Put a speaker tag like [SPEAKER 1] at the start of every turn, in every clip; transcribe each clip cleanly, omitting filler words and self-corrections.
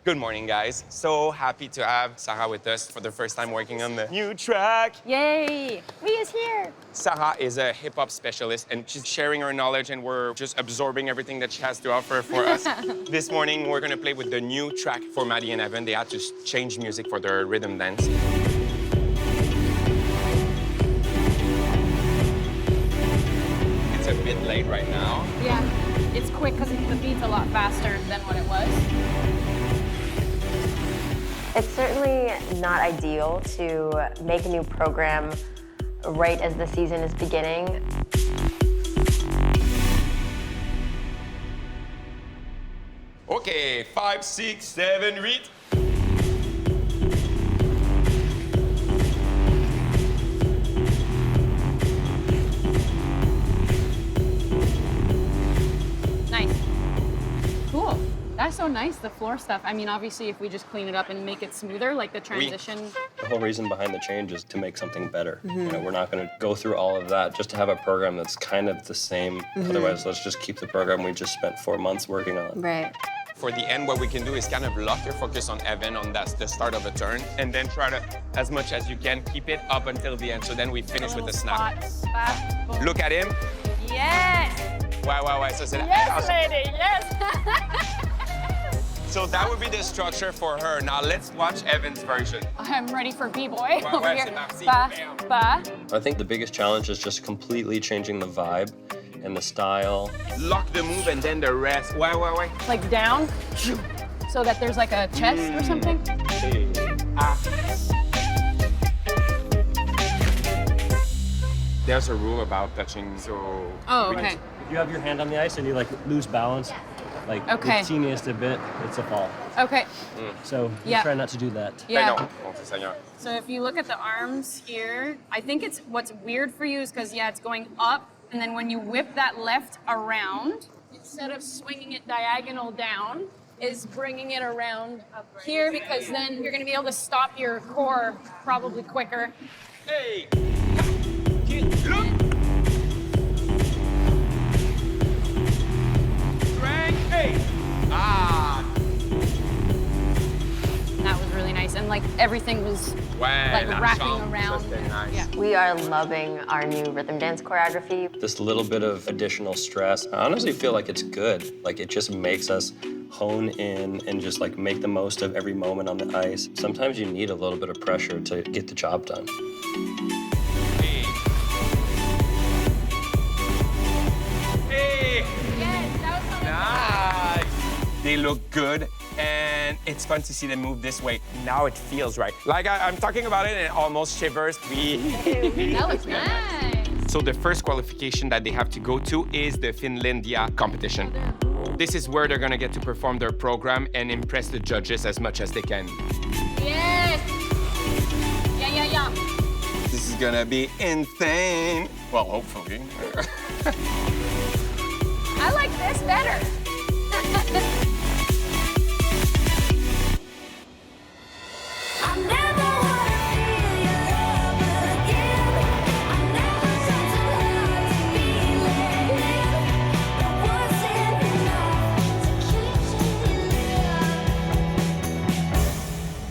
[SPEAKER 1] Good morning, guys. So happy to have Sarah with us for the first time working on the new track.
[SPEAKER 2] Yay! We is here.
[SPEAKER 1] Sarah is a hip-hop specialist, and she's sharing her knowledge, and we're just absorbing everything that she has to offer for us. This morning, we're gonna play with the new track for Maddie and Evan. They had to change music for their rhythm dance. It's a bit late right now.
[SPEAKER 2] Yeah, it's quick because the beat's a lot faster than what it was.
[SPEAKER 3] It's certainly not ideal to make a new program right as the season is beginning.
[SPEAKER 1] Okay, 5, 6, 7, read.
[SPEAKER 2] Nice. Cool. That's so nice, the floor stuff. I mean, obviously, if we just clean it up and make it smoother, like the transition.
[SPEAKER 4] The whole reason behind the change is to make something better. You know, we're not going to go through all of that just to have a program that's kind of the same. Otherwise, let's just keep the program we just spent 4 months working on.
[SPEAKER 3] Right.
[SPEAKER 1] For the end, what we can do is kind of lock your focus on Evan on the start of a turn, and then try to, as much as you can, keep it up until the end. So then we finish with the snap.
[SPEAKER 2] Spot.
[SPEAKER 1] Look at him.
[SPEAKER 2] Yes!
[SPEAKER 1] Ouais. So c'est
[SPEAKER 2] Yes, lady, yes!
[SPEAKER 1] So that would be the structure for her. Now let's watch Evan's version.
[SPEAKER 2] I'm ready for B-boy
[SPEAKER 1] Ouais,
[SPEAKER 2] over here.
[SPEAKER 1] c'est parti.
[SPEAKER 2] Ba,
[SPEAKER 1] Bam.
[SPEAKER 2] ba.
[SPEAKER 4] I think the biggest challenge is just completely changing the vibe and the style.
[SPEAKER 1] Lock the move and then the rest. Ouais.
[SPEAKER 2] Like down, so that there's like a chest or something.
[SPEAKER 1] There's a rule about touching, so...
[SPEAKER 2] Oh, okay.
[SPEAKER 5] If you have your hand on the ice and you like lose balance, like
[SPEAKER 2] Okay.
[SPEAKER 5] the teeniest a bit, it's a fall.
[SPEAKER 2] Okay.
[SPEAKER 5] So you
[SPEAKER 2] Yeah.
[SPEAKER 5] try not to do that.
[SPEAKER 2] Yeah.
[SPEAKER 1] Ben non. Bon, c'est Seigneur.
[SPEAKER 2] So if you look at the arms here, I think it's what's weird for you is because it's going up, and then when you whip that left around, instead of swinging it diagonal down, is bringing it around here because then you're going to be able to stop your core probably quicker.
[SPEAKER 1] Hey! Look! Drag, hey!
[SPEAKER 2] That was really nice, and like everything was
[SPEAKER 1] Ouais,
[SPEAKER 2] like
[SPEAKER 1] la
[SPEAKER 2] wrapping
[SPEAKER 1] chambre,
[SPEAKER 2] around.
[SPEAKER 1] ça, c'était nice.
[SPEAKER 2] Yeah.
[SPEAKER 3] We are loving our new rhythm dance choreography.
[SPEAKER 4] This little bit of additional stress, I honestly feel like it's good. Like it just makes us hone in and just like make the most of every moment on the ice. Sometimes you need a little bit of pressure to get the job done.
[SPEAKER 1] Hey!
[SPEAKER 2] Yes, that was so nice.
[SPEAKER 1] Nice! They look good, and it's fun to see them move this way. Now it feels right. Like I'm talking about it and it almost shivers.
[SPEAKER 2] That looks nice.
[SPEAKER 1] So the first qualification that they have to go to is the Finlandia competition. This is where they're gonna get to perform their program and impress the judges as much as they can.
[SPEAKER 2] Yes. Yeah.
[SPEAKER 1] This is gonna be insane. Well, hopefully.
[SPEAKER 2] I like this better.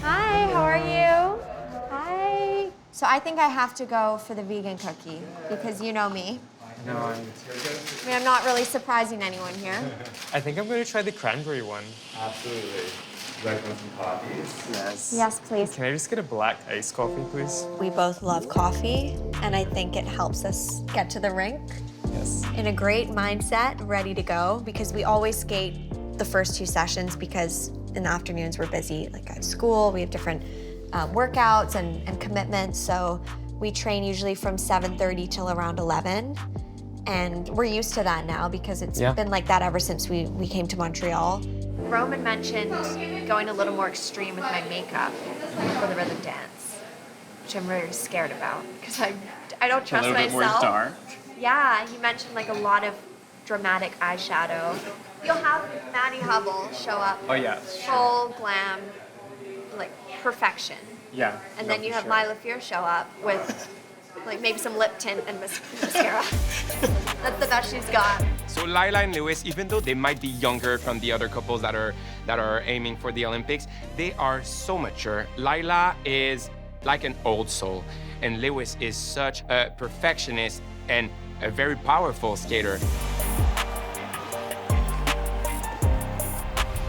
[SPEAKER 6] Hi, how are you? Hi. So I think I have to go for the vegan cookie because you know me.
[SPEAKER 7] No,
[SPEAKER 6] I mean, I'm not really surprising anyone here.
[SPEAKER 7] I think I'm going to try the cranberry one.
[SPEAKER 8] Absolutely. Would you like some coffees?
[SPEAKER 7] Yes.
[SPEAKER 6] Yes, please.
[SPEAKER 7] Can I just get a black iced coffee, please?
[SPEAKER 6] We both love coffee, and I think it helps us get to the rink
[SPEAKER 7] Yes.
[SPEAKER 6] in a great mindset, ready to go, because we always skate the first 2 sessions because in the afternoons we're busy. Like I have school, we have different workouts and commitments, so we train usually from 7:30 till around 11. And we're used to that now because it's been like that ever since we came to Montreal. Roman mentioned going a little more extreme with my makeup for the rhythm dance, which I'm very scared about because I don't trust myself.
[SPEAKER 8] A little bit more dark.
[SPEAKER 6] Yeah, he mentioned like a lot of dramatic eyeshadow. You'll have Maddie Hubble show up.
[SPEAKER 7] Oh, yeah.
[SPEAKER 6] Full glam, like perfection.
[SPEAKER 7] Yeah.
[SPEAKER 6] And then you have Lila Fear show up with Like maybe some lip tint and mascara. That's the best she's got.
[SPEAKER 1] So Lila and Lewis, even though they might be younger from the other couples that are aiming for the Olympics, they are so mature. Lila is like an old soul, and Lewis is such a perfectionist and a very powerful skater.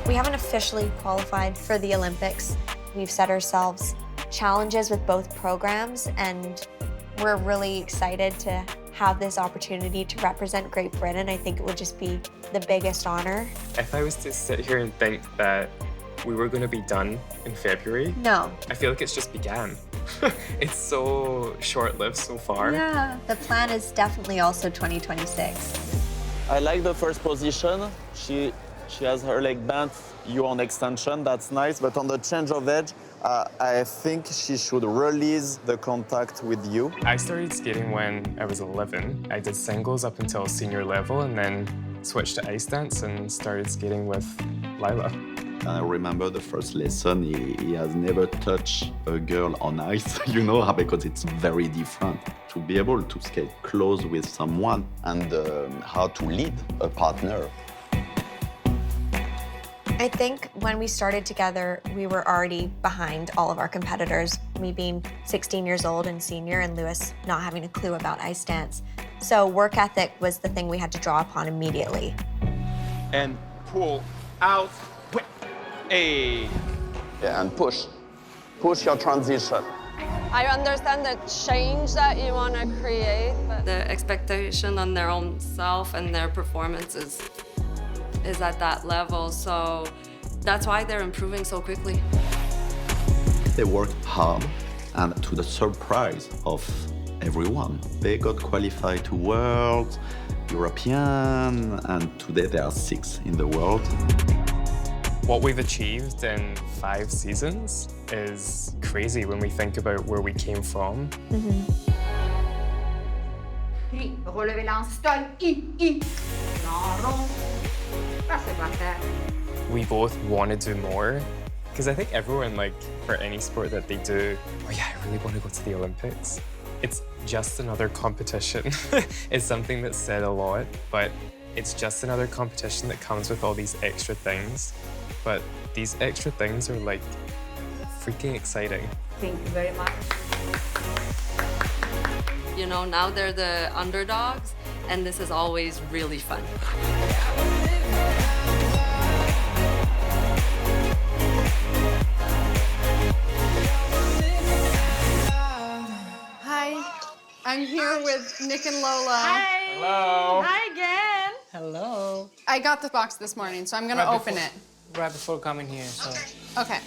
[SPEAKER 6] We haven't officially qualified for the Olympics. We've set ourselves challenges with both programs, and we're really excited to have this opportunity to represent Great Britain. I think it would just be the biggest honor.
[SPEAKER 7] If I was to sit here and think that we were going to be done in February,
[SPEAKER 6] No.
[SPEAKER 7] I feel like it's just began. It's so short-lived so far.
[SPEAKER 6] Yeah. The plan is definitely also 2026.
[SPEAKER 9] I like the first position. She has her leg bent, you on extension, that's nice. But on the change of edge, I think she should release the contact with you.
[SPEAKER 7] I started skating when I was 11. I did singles up until senior level and then switched to ice dance and started skating with Lila.
[SPEAKER 10] I remember the first lesson, he has never touched a girl on ice, you know, because it's very different. To be able to skate close with someone and how to lead a partner.
[SPEAKER 6] I think when we started together, we were already behind all of our competitors, me being 16 years old and senior, and Lewis not having a clue about ice dance. So work ethic was the thing we had to draw upon immediately.
[SPEAKER 1] And pull out, whip. Hey.
[SPEAKER 9] Yeah, and push. Push your transition.
[SPEAKER 11] I understand the change that you want to create, but the expectation on their own self and their performance is at that level, so that's why they're improving so quickly.
[SPEAKER 10] They worked hard, and to the surprise of everyone, they got qualified to World, European, and today they are 6 in the world.
[SPEAKER 7] What we've achieved in 5 seasons is crazy when we think about where we came from. We both want to do more, because I think everyone, like, for any sport that they do, oh yeah, I really want to go to the Olympics. It's just another competition. It's something that's said a lot, but it's just another competition that comes with all these extra things. But these extra things are, like, freaking exciting.
[SPEAKER 2] Thank you very much.
[SPEAKER 11] You know, now they're the underdogs, and this is always really fun.
[SPEAKER 2] Hi, I'm here with Nick and Lola.
[SPEAKER 12] Hi.
[SPEAKER 1] Hello.
[SPEAKER 12] Hi again.
[SPEAKER 2] Hello. I got the box this morning, so I'm gonna open it.
[SPEAKER 12] Right before coming here, so.
[SPEAKER 2] Okay.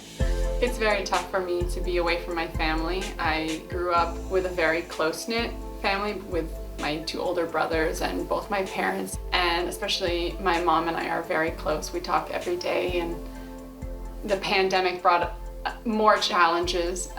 [SPEAKER 2] It's very tough for me to be away from my family. I grew up with a very close-knit family with my 2 older brothers and both my parents, and especially my mom and I are very close. We talk every day, and the pandemic brought more challenges.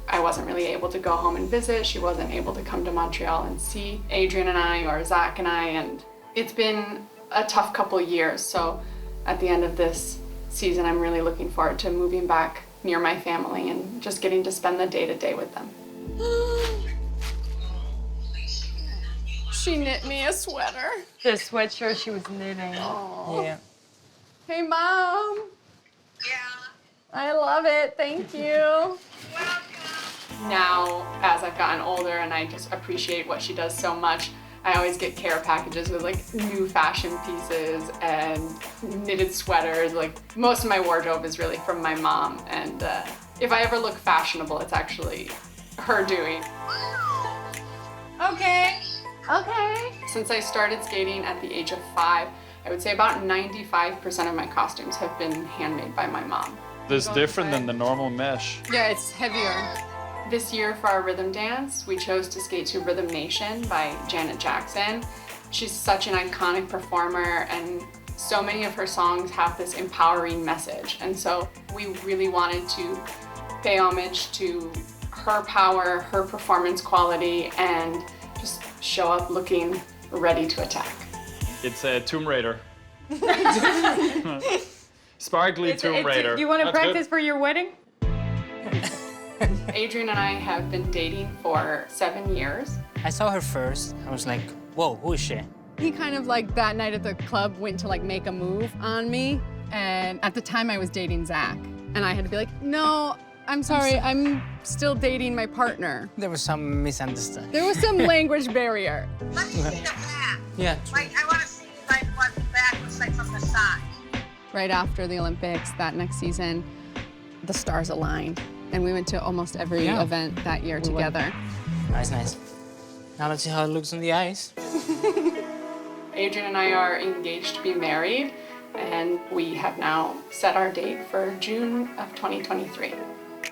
[SPEAKER 2] I wasn't really able to go home and visit. She wasn't able to come to Montreal and see Adrian and I or Zach and I, and it's been a tough couple years. So at the end of this season, I'm really looking forward to moving back near my family and just getting to spend the day-to-day with them. She knit me a sweater.
[SPEAKER 12] The sweatshirt she was knitting.
[SPEAKER 2] Oh.
[SPEAKER 12] Yeah.
[SPEAKER 2] Hey, Mom. Yeah. I love it. Thank you. Now, as I've gotten older and I just appreciate what she does so much, I always get care packages with like new fashion pieces and knitted sweaters. Like most of my wardrobe is really from my mom, and if I ever look fashionable, it's actually her doing. Okay. Okay. Since I started skating at the age of 5, I would say about 95% of my costumes have been handmade by my mom.
[SPEAKER 13] This is different than the normal mesh.
[SPEAKER 2] Yeah, it's heavier. This year for our rhythm dance, we chose to skate to Rhythm Nation by Janet Jackson. She's such an iconic performer, and so many of her songs have this empowering message. And so we really wanted to pay homage to her power, her performance quality, and just show up looking ready to attack.
[SPEAKER 13] It's a Tomb Raider. Sparkly Tomb Raider.
[SPEAKER 12] Do you want to
[SPEAKER 13] That's
[SPEAKER 12] practice
[SPEAKER 13] good.
[SPEAKER 12] for your wedding?
[SPEAKER 2] Adrian and I have been dating for 7 years.
[SPEAKER 12] I saw her first. I was like, whoa, who is she?
[SPEAKER 2] He kind of like that night at the club went to like make a move on me. And at the time I was dating Zach. And I had to be like, no, I'm sorry, I'm still dating my partner.
[SPEAKER 12] There was some misunderstanding.
[SPEAKER 2] There was some language barrier.
[SPEAKER 14] Let me see the back.
[SPEAKER 12] Yeah.
[SPEAKER 14] Like, I want to see like what the back looks like from the side.
[SPEAKER 2] Right after the Olympics that next season, the stars aligned. And we went to almost every event that year together.
[SPEAKER 12] Nice, nice. Now let's see how it looks on the ice.
[SPEAKER 2] Adrian and I are engaged to be married, and we have now set our date for June of 2023.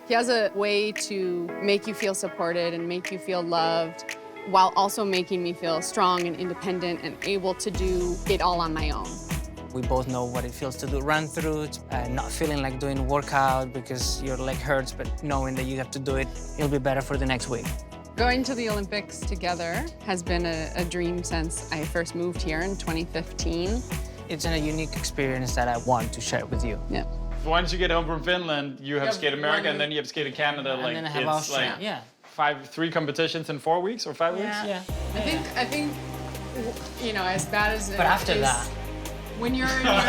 [SPEAKER 2] He has a way to make you feel supported and make you feel loved, while also making me feel strong and independent and able to do it all on my own.
[SPEAKER 12] We both know what it feels to do run through, not feeling like doing a workout because your leg hurts, but knowing that you have to do it, it'll be better for the next week.
[SPEAKER 2] Going to the Olympics together has been a dream since I first moved here in 2015.
[SPEAKER 12] It's a unique experience that I want to share with you.
[SPEAKER 2] Yeah.
[SPEAKER 13] Once you get home from Finland, you have Skate America,
[SPEAKER 12] one-
[SPEAKER 13] and then you have Skate in Canada.
[SPEAKER 12] And
[SPEAKER 13] Like
[SPEAKER 12] then I have
[SPEAKER 13] it's
[SPEAKER 12] Austria.
[SPEAKER 13] like
[SPEAKER 12] Yeah.
[SPEAKER 13] 3 competitions in 4 weeks or 5 weeks.
[SPEAKER 12] Yeah.
[SPEAKER 2] I think, you know, as bad as
[SPEAKER 12] But after that,
[SPEAKER 2] when you're in your,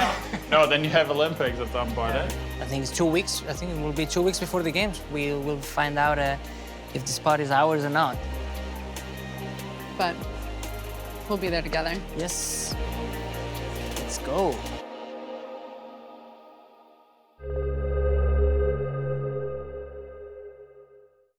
[SPEAKER 13] No, then you have Olympics at some point. Eh?
[SPEAKER 12] I think it's 2 weeks. I think it will be 2 weeks before the games. We will find out if the spot is ours or not.
[SPEAKER 2] but we'll be there together.
[SPEAKER 12] Yes. Let's go.